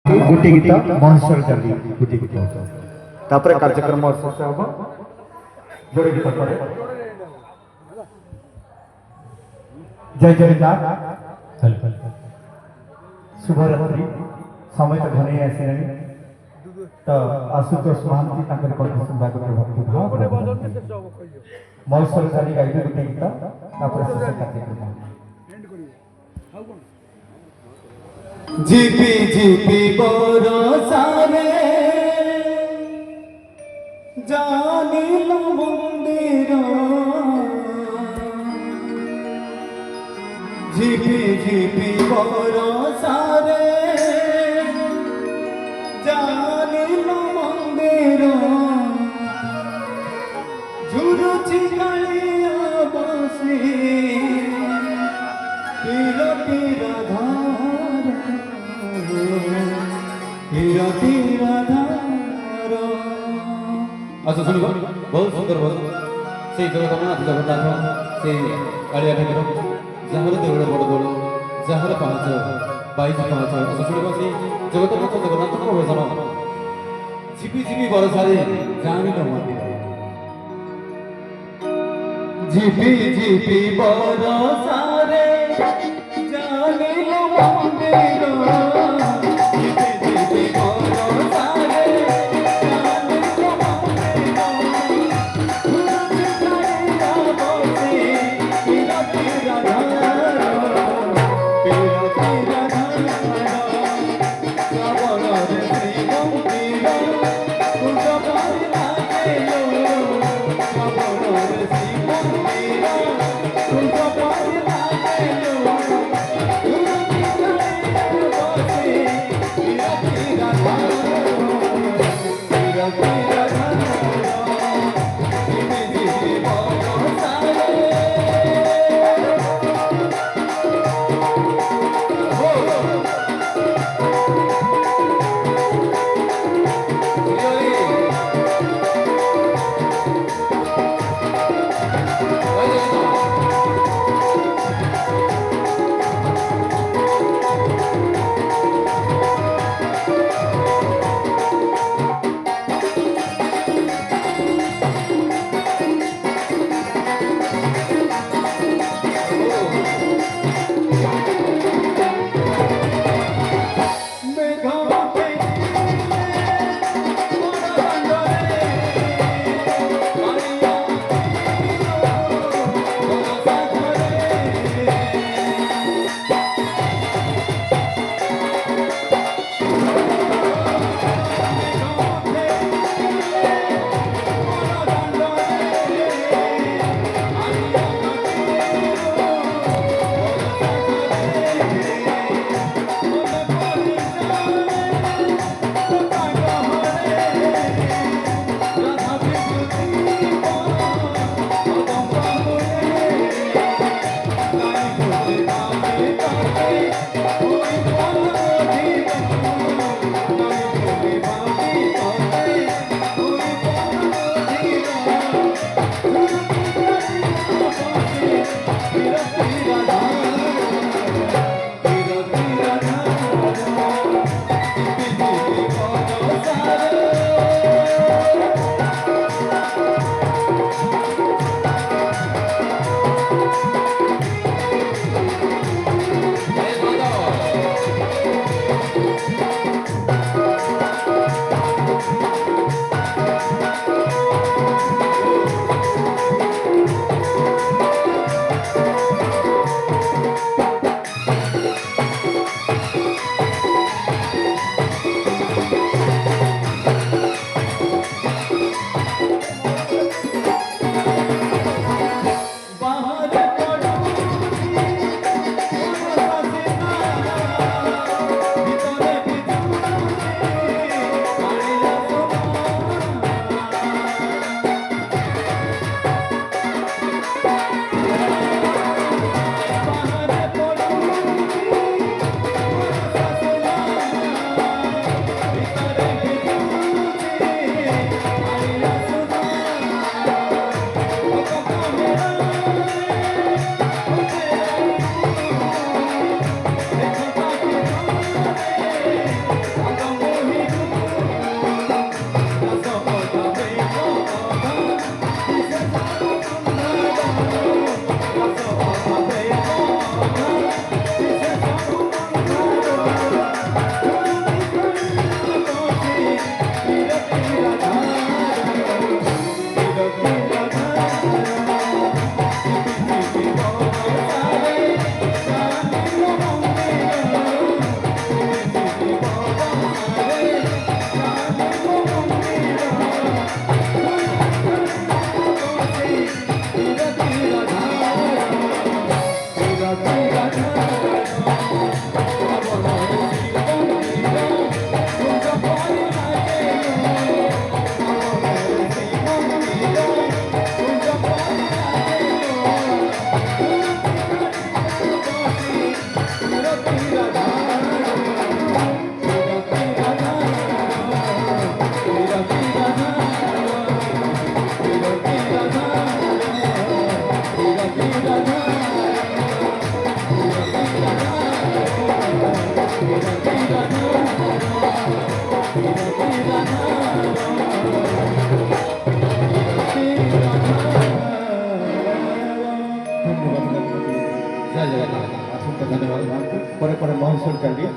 गोटे गीत महोत्सव चली गोटे गीत तापर कार्यक्रम शेष हम जोड़े गीत पर जय जगन्नाथ शुभरात्रि समय तो घने आसी तो आशुतोष महांती भक्ति भाव महोत्सव चली गाइबे गोटे गीत तापर शेष कार्यक्रम झिपी झिपी बरसारे जानिल मंदिर झिपी झिपी बरसारे जानिल मंदिर झुरुची कालिया बसी पीर पीर अच्छा सुनिब बहुत सुंदर से जगन्नाथ जगन्नाथ से कालिया ठाकुर जार देवड़ बड़ देवड़ जार पाँच 22 अच्छा शुणव से जगन्नाथ जगन्नाथ प्रवेशन झिपी झिपी बरसारे जानिल मंदिर झिपी झिपी बरसारे जानिल मंदिर জয় জগন্নাথ। অসংখ্য ধন্যবাদ। পরে পরে মহোৎসব চালিয়ে